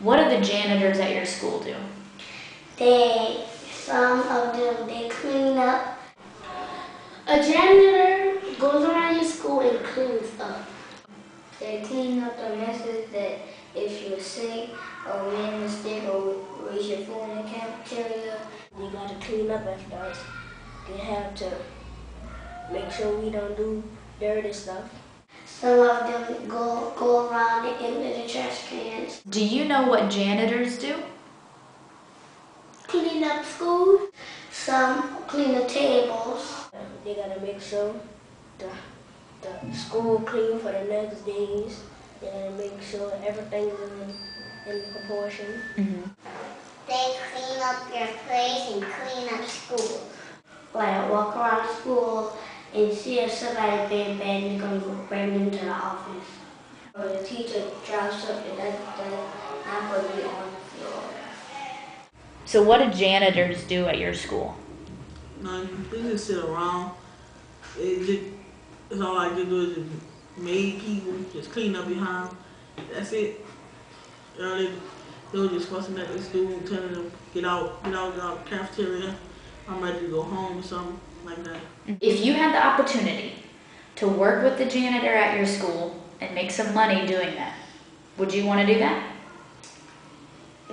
What do the janitors at your school do? Some of them, they clean up. A janitor goes around your school and cleans up. They clean up the messes that if you're sick or made a mistake or waste your food in the cafeteria, you gotta clean up after us. You have to make sure we don't do dirty stuff. Some of them go around and empty the trash cans. Do you know what janitors do? Clean up school. Some clean the tables. They gotta make sure the school clean for the next days. They gotta make sure everything is in proportion. Mm-hmm. They clean up your place and clean up school. Like walk around school and see if somebody being bad and they're gonna bring them to the office. Or the teacher drops something that's not gonna be on the floor. So what do janitors do at your school? Nothing. They just sit around. It's all I can do is just maid people, just clean up behind. That's it. They were just fussing at the student, telling them get out of the cafeteria. I'm ready to go home or something like that. If you had the opportunity to work with the janitor at your school and make some money doing that, would you want to do that?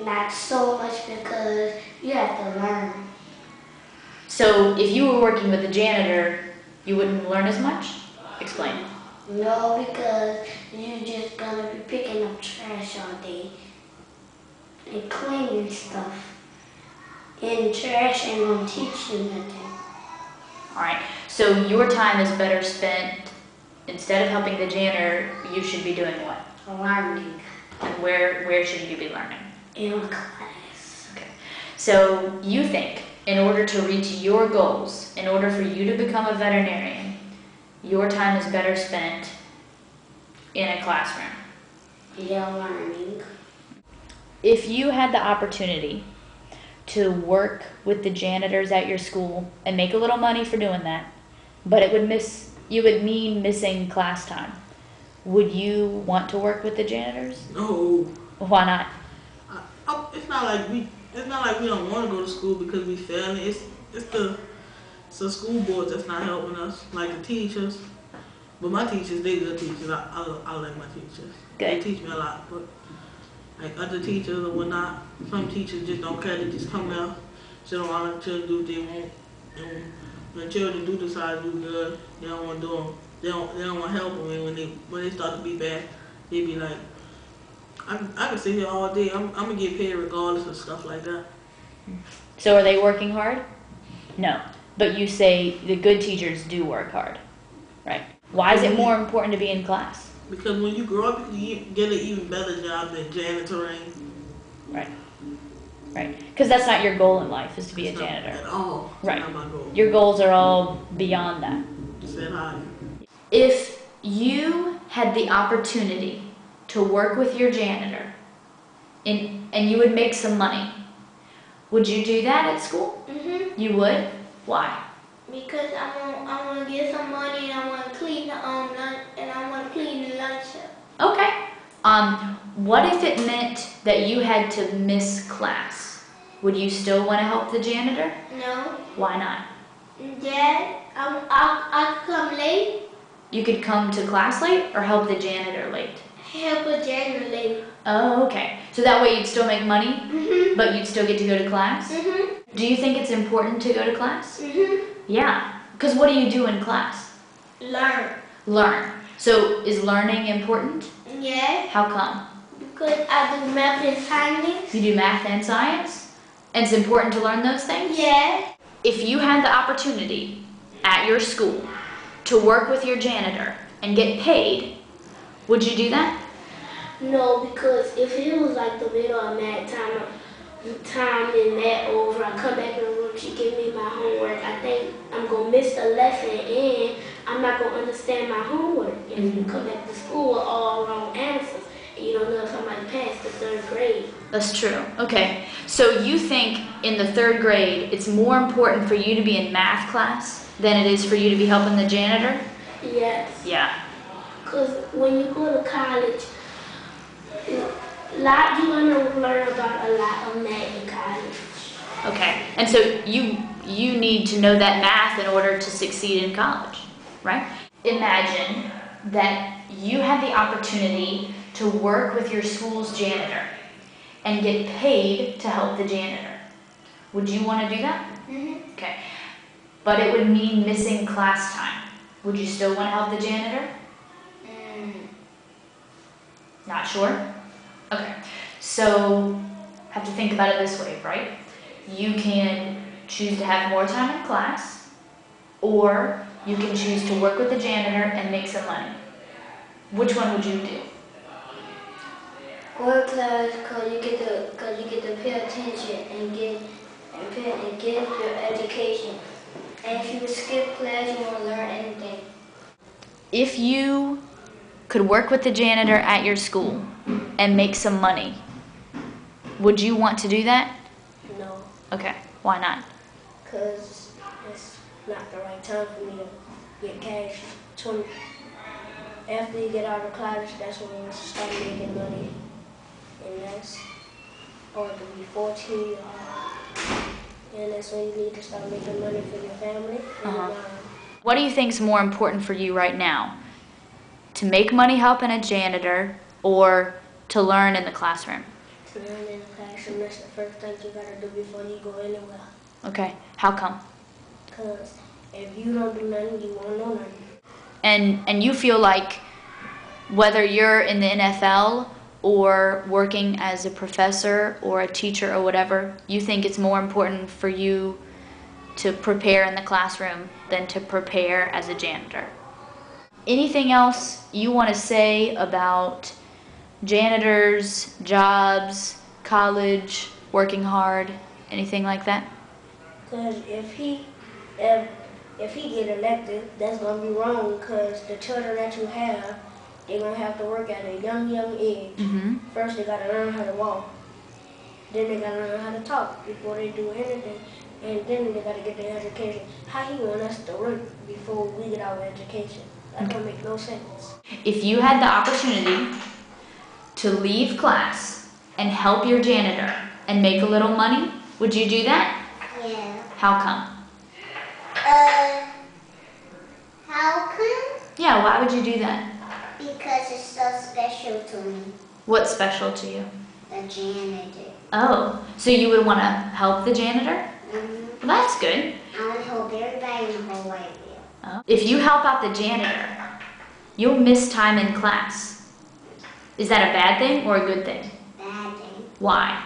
Not so much because you have to learn. So if you were working with a janitor, you wouldn't learn as much? Explain. No, because you're just gonna be picking up trash all day and cleaning stuff. And trash ain't gonna teach you nothing. All right, so your time is better spent, instead of helping the janitor, you should be doing what? Learning. And where should you be learning? In class. Okay. So you think in order to reach your goals, in order for you to become a veterinarian, your time is better spent in a classroom? Yeah, learning. If you had the opportunity to work with the janitors at your school and make a little money for doing that, but you would mean missing class time, would you want to work with the janitors? No. Why not? It's not like we don't want to go to school because we failing. It's the school board that's not helping us, like the teachers. But my teachers, they good teachers. I like my teachers. Good. They teach me a lot. But like other teachers or whatnot, some teachers just don't care. They just come there, sit around and children do what they want. And when children do decide to do good, they don't want to do them. They don't want to help them. And when they start to be bad, they be like, I can sit here all day. I'm gonna get paid regardless of stuff like that. So are they working hard? No. But you say the good teachers do work hard, right? Why is it more important to be in class? Because when you grow up, you get an even better job than janitoring. Right. Right. Because that's not your goal in life, is to be a janitor. At all. It's right. Not my goal. Your goals are all beyond that. Said hi. If you had the opportunity to work with your janitor and you would make some money, would you do that at school? Mm-hmm. You would? Why? Because I want to get some money and I want to clean the lunch and I want to clean the lunch up. Okay. What if it meant that you had to miss class? Would you still want to help the janitor? No. Why not? Dad, I'll come late. You could come to class late or help the janitor late? Help a janitor late. Oh, okay. So that way you'd still make money, Mm-hmm. but you'd still get to go to class? Mm-hmm. Do you think it's important to go to class? Mm-hmm. Yeah. Because what do you do in class? Learn. Learn. So is learning important? Yeah. How come? Because I do math and science. You do math and science? And it's important to learn those things? Yeah. If you had the opportunity at your school to work with your janitor and get paid, would you do that? No, because if it was like the middle of math time and math over, I come back in the room, she give me my homework, I think I'm going to miss the lesson and I'm not going to understand my homework. And you come back to school with all wrong answers and you don't know if somebody passed the 3rd grade. That's true. Okay. So you think in the 3rd grade it's more important for you to be in math class than it is for you to be helping the janitor? Yes. Yeah. Because when you go to college, You're gonna learn about a lot of math in college. Okay, and so you need to know that math in order to succeed in college, right? Imagine that you had the opportunity to work with your school's janitor and get paid to help the janitor. Would you want to do that? Mm-hmm. Okay, but it would mean missing class time. Would you still want to help the janitor? Not sure? Okay, so have to think about it this way, right? You can choose to have more time in class, or you can choose to work with the janitor and make some money. Which one would you do? Go to class because you get to pay attention and get your education. And if you skip class, you won't learn anything. If you could work with the janitor at your school and make some money, would you want to do that? No, Okay, why not? because it's not the right time for me to get cash. After you get out of college, that's when you start making money. And that's, or to be 14, and that's when you need to start making money for your family. And, What do you think is more important for you right now? To make money helping a janitor or to learn in the classroom? to learn in the classroom, that's the first thing you gotta do before you go anywhere. Okay, how come? Because if you don't do nothing, you won't know nothing. And you feel like whether you're in the NFL or working as a professor or a teacher or whatever, you think it's more important for you to prepare in the classroom than to prepare as a janitor. Anything else you want to say about janitors, jobs, college, working hard, anything like that? Because if he get elected, that's gonna be wrong. Because the children that you have, they're gonna have to work at a young age. Mm-hmm. First, they gotta learn how to walk. Then they gotta learn how to talk before they do anything. And then they gotta get their education. How he want us to work before we get our education? That don't make no sense. If you had the opportunity to leave class and help your janitor and make a little money, would you do that? Yeah. How come? How come? Yeah, why would you do that? Because it's so special to me, What's special to you? the janitor. Oh, so you would want to help the janitor? Mm-hmm. Well, that's good. I want to help everybody in the whole Iberville. Oh. If you help out the janitor, you'll miss time in class. Is that a bad thing or a good thing? Bad thing. Why?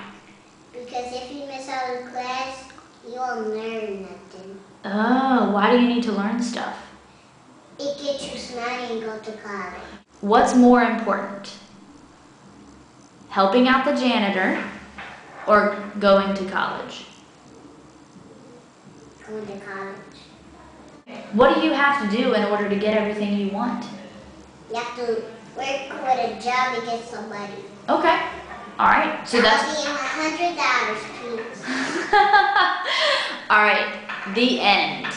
Because if you miss out of class, you won't learn nothing. Oh, why do you need to learn stuff? It gets you smart and go to college. What's more important? Helping out the janitor or going to college? Going to college. What do you have to do in order to get everything you want? You have to work with a job to get some money. Okay. All right. So that's I'll be $100, please. all right. The end.